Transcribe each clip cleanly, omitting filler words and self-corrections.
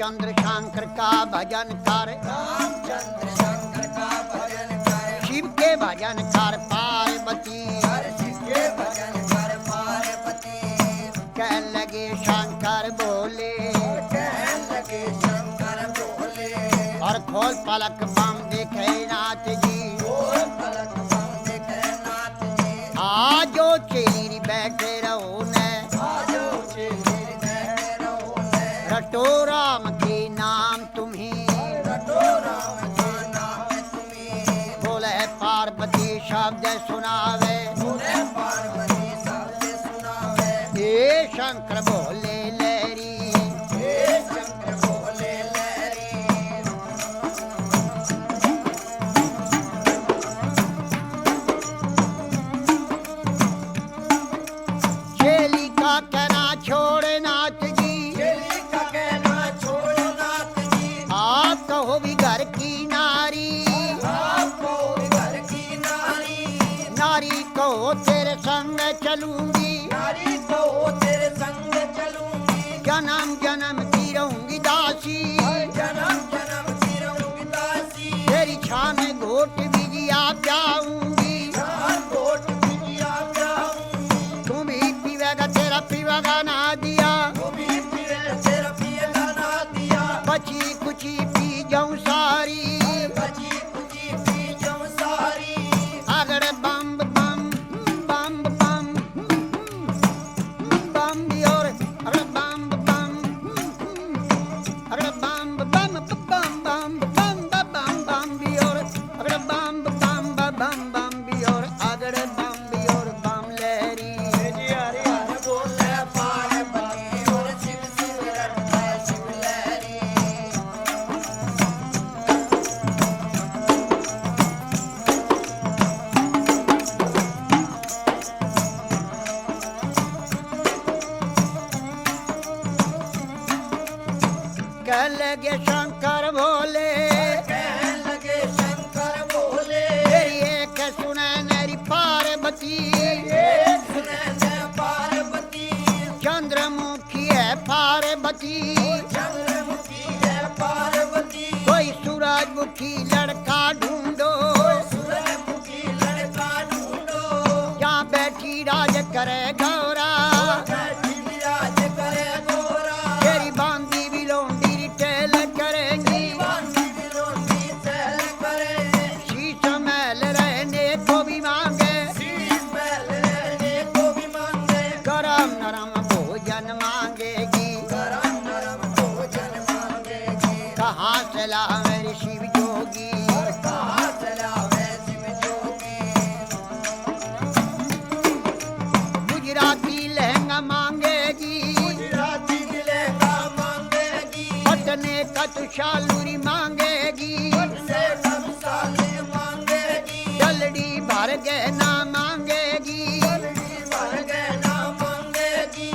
रामचंद्र शंकर का भजन कर, रामचंद्र शंकर का भजन कर, शिव के भजन कर पार्वती। शिव के भजन कर पार्वती। कह लगे शंकर बोले, कहने लगे शंकर बोले, और खोल पलक बम देखे नाथ जी। और पलक बम देखे नाथ जी। आजो चेरी बैठे रहो ने, आजो चेली बैठे रहो ने, रटो राम के नाम तुम्हें। रटो राम के नाम तुम्हें। बोले पार्वती शब्द सुनावे, बोले पार्वती शब्द सुनावे। हे शंकर बोले लहरी, हे शंकर बोले लहरी। चेली का कहना छोड़ नाथ जी। चेली का कहना छोड़ो नाथ जी। आप कहो भी घर की नारी, आपको घर की नारी, नारी कहो तेरे संग चलूंगी। नारी को तेरे संग चलूंगी। जन्म जन्म की रहूंगी दासी, जन्म जन्म की रहूंगी दासी। तेरी छान में घोट बिजिया जाऊंगी। जान कोट बिटिया जाऊंगी। तुम ही पीवेगा तेरा पीवेगा ना दिया, तू भी पीवे तेरा पिएगा ना दिया। बची कुची पी जाऊं सारी। बची कुची पी जाऊं सारी। अगड़ बम बम बम बम बम भी और अगड़ बम बम अगड़ बम बम बम बम बम बम बम भी और अगड़ बम बम बम बम भी और अगड़ बम भी और बम लहरी। हरि हरि बोले पार्वती और शिव शिव रटता शिव लहरी। कह लगे शंकर भोले, कहने लगे शंकर बोले, तेरी एक सुने मेरी पार्वती। एक सुने ने पार्वती। चंद्रमुखी है पार्वती, चंद्रमुखी है पार्वती। कोई सूरजमुखी लड़का ढूंढो। सूरजमुखी लड़का ढूंढो। जहाँ बैठी राज करे गौरा, बैठी विराज करे गोरा। तेरी बांधी भी लोंडी रिटेल करेंगी। बांधी बिलोंडी चल करे। शीश महल रहने को भी मांगे, शीश महल रहने को भी मांगे। गरम नरम भोजन मांगेगी। गरम नरम भोजन मांगेगी। कहाँ से ला मेरी शिव जोगी, और कहाँ चलावे शिव जोगी। गुजराती लहंगा मांगेगी। गुजराती मिलेगा मांगेगी। पटने का तुषालूरी मांगेगी। से सब साले मांगेगी। जलड़ी भर गहना मांगेगी। जल्दी भर गहना मांगेगी।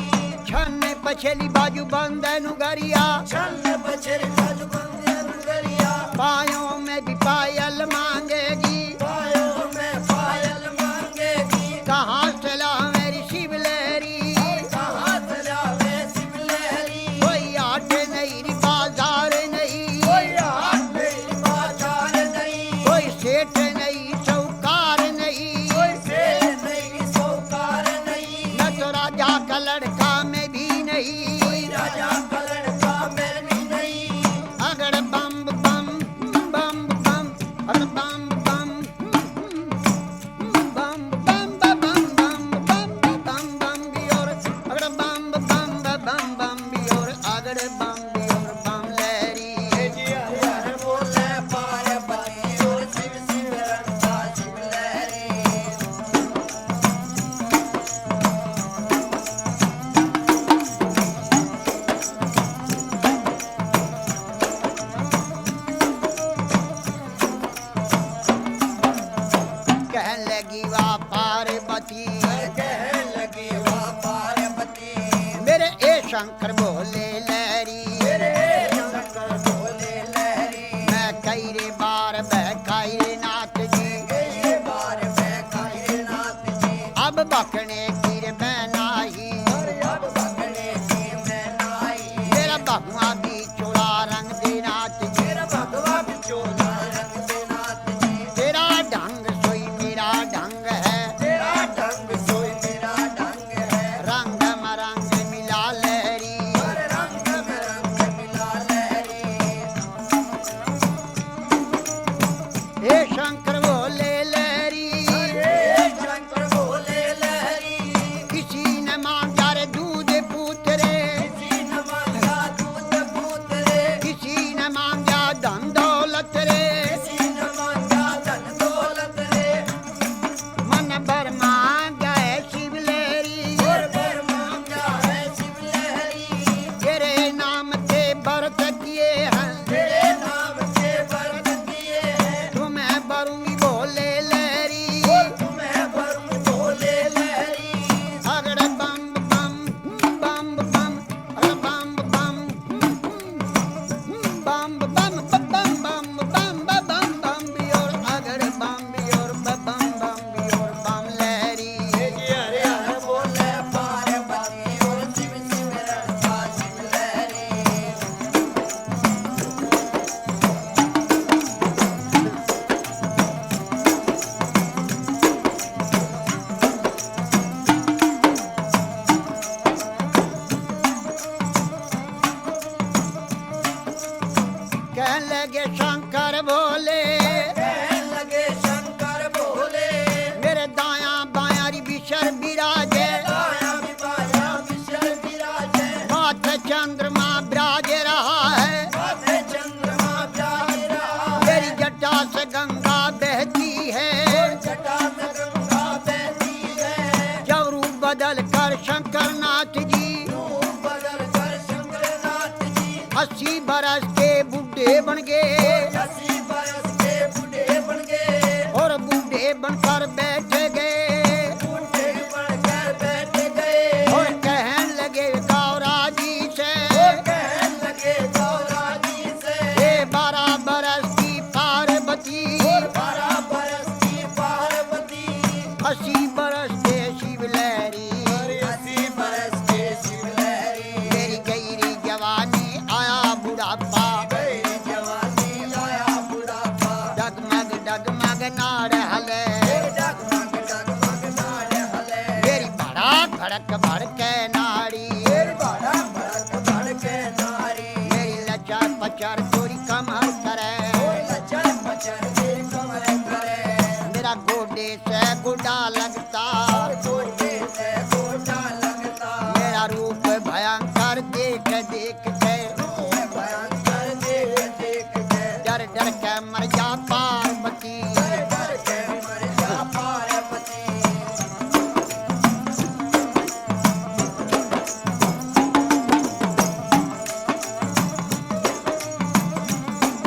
छन पछली बाजू बंदन गरिया, छल बछर खज बंदे नगरिया। पायों में भी पायल मांगेगी। पायों में पायल मांगेगी। कहाँ से ला मेरी शिव लहरी, कहाँ चलावे शिव लहरी। कोई आट नहीं री बाजार नहीं, कोई हाथ नहीं बाजार नहीं। कोई सेठ नहीं चौकार नहीं, कोई सेठ नहीं सौकार नहीं। न तो राजा का लड़का में भी नहीं। कोई राजा का लड़का में भी नहीं। अगड़ बम बम बम बम अगड़ बम बम बम बम बम बम बम बम बम भी और अगड़ बम बम बम बम भी और अगड़ बम भी और बम लहरी। हरि हरि बोले पार्वती और शिव शिव रटता शिव लहरी। कहने लगी वाह पार्वती, कहने लगी वाह पार्वती। मेरे ए शंकर बोले लहरी। मेरे शंकर बोले लहरी। मैं कई रे बार बहकाई रे नाथ जी, कई बार मैं खाए नाथ जी। अब बकने की रे मैं नाही। और अब भगने की मैं नाई। मेरा बहुआ भी चुरा शंकर भोले कहने लगे शंकर भोले मेरे दाया बाया री बिशर विराजे आया विवाया विशल विराजे माथे चंद्रमा विराज रहा है माथे चंद्रमा प्यार रहा मेरी जटा से गंगा बहती है जटा से गंगा बहती है जब रूप बदल कर शंकर नाथ जी रूप बदल कर शंकरनाथ जी 80 बरस के बुढ़े बन गए 80 बरस के बूढ़े बन गए और बूढ़े बनकर बैठ गए बूढ़े बनकर बैठ गए और कहने लगे गौरा जी से कहने लगे गौरा जी से ये 12 बरस की पार्वती 12 बरस की पार्वती 80 बरस के शिव लहरी 80 बरस के शिवलहरी मेरी गईरी जवानी आया बुढ़ापा गई जवानी आया बुढ़ापा डगमग डगमग नाड़ हले डगमग डगमग नाड़ हले मेरी बड़ा भड़क भड़के नाड़ी बड़ा भड़क भड़के नारी मेरी लचर पचर चोरी कमर करे लचर पचर के कमर करे मेरा गोडे से गुडा लगता गोटे से गोटा लगता मेरा रूप भयंकर देख देख के भयंकर देख देख के डर डर के मर जा पार्वती डर के मर जा पार्वती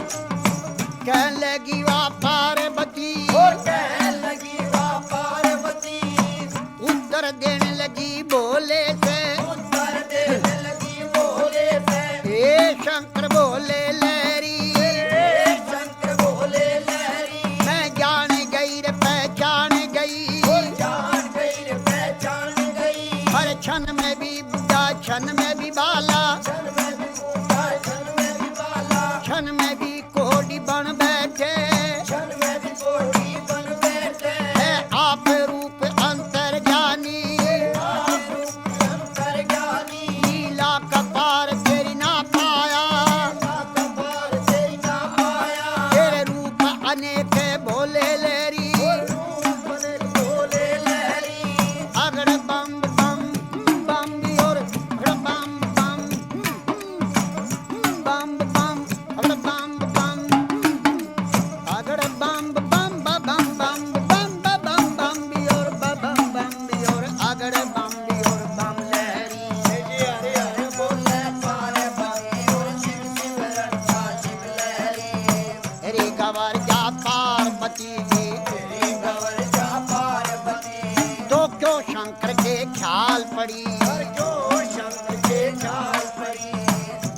कहने लगी वाह पार्वती और कहने लगी वाह पार्वती उत्तर देने लगी बोले से उत्तर देने लगी बोले से हे शंकर बोले लहरी हे शंकर बोले लहरी मैं जान गई रे पहचान गई जान गई रे पहचान गई हर क्षण में भी बुढ़ा क्षण में भी बाला क्षण में भी बूढ़ा क्षण में भी बाला क्षण में भी कोडी बन बैठे क्षण में भी कोटी बन बैठे है आप रूप अंतर जानी आप रूप अंतर ज्ञानी लीला कपार तेरी ना पाया कपार से ना आया तेरे रूप अनेक भोले लेरी रूप बोले लहरी अगड़ बम बम बम भी और अगड़ बम बम बम बम अगड़ बम बम अगड़ बम बम बम बम बम बम बम भी और बम बम भी और अगड़ बम भी और बम लहरी हरे हरे बोले पार्वती और शिव शिव रक्षा शिव लहरी रे गवर जा पार्वती जी तेरी गवर जा पार्वती तो क्यों शंकर के ख्याल पड़ी और जो शंकर के ख्याल पड़ी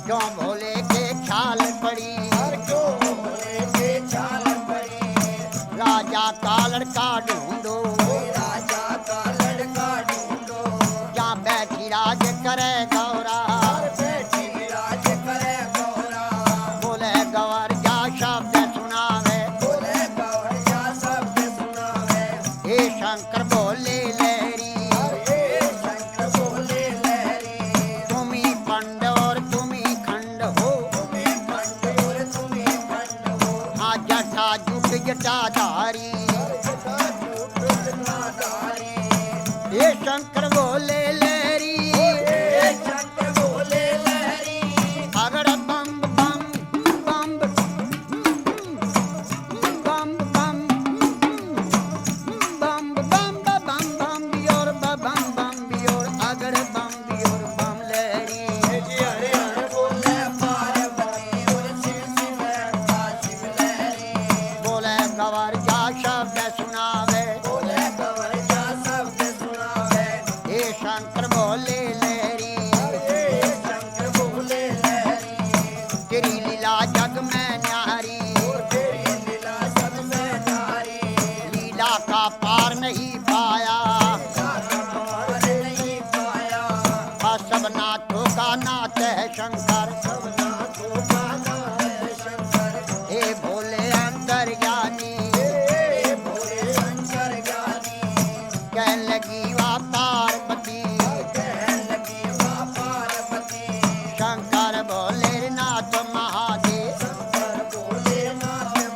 क्यों भोले के ख्याल पड़ी और जो भोले के ख्याल पड़ी राजा का लड़का ढूंढो राजा का लड़का ढूंढो जहाँ बैठी राज करे गौरा और बैठी राज करे गौरा बोले गवर जा शब्द सुनावे बोले गौर जा शब्द सुनावे हे शंकर बोले लहरी हे शंकर बोले लहरी तुम ही पंड और तुम ही खंड हो तुम्हें खंड और तुम्हें खंड हो हाँ जटा जुट जटाधारी हे शंकर बोले लहरी हे शंकर बोले लहरी अगड़ बम बम बम बम बम बम बम बम बम बियोर बम बम बियोर अगड़ बम बियोर बम लहरी हरे हरे बोले पार्वती और शिव शिव रक्षा शिव लहरी बोले गवर जा शब्द सुनावे बोले गौर जा शब्द सुनावे हे शंकर बोले लहरी हे शंकर बोले लहरी तेरी लीला जग में न्यारी तेरी लीला सब में नारी लीला का पार नहीं पाया पार नहीं पाया सब नाथों का नाथ है शंकर सब नाथों का नाथ है शंकर हे भोले अंतर्यामी हे भोले शंकर ज्ञानी कहने लगी वाह पार्वती कहने लगी वाह पार्वती शंकर भोले नाथ महादेव शंकर बोले नाथ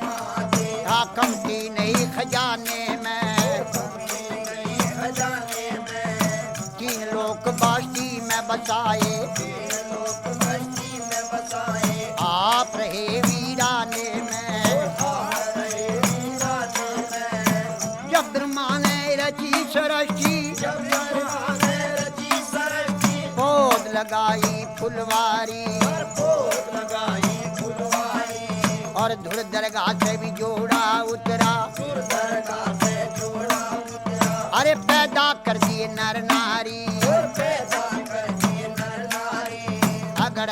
लोक बाष्टी में बसाए, तीन लोक बस्ती में बसाए, आप रहे वीराने में। आप रहे वीराने में। जब ब्रह्मा ने रची सृष्टि, जब ब्रह्मा ने रची सृष्टि, पौध लगाई फुलवारी, पर पोत लगाई फुलवारी, और धुर दरगाह से भी जोड़ा उतरा। सुर दरगाह से जोड़ा उतरा, अरे पैदा कर दिए नर नारी, और पैदा कर दिए नर नारी। अगर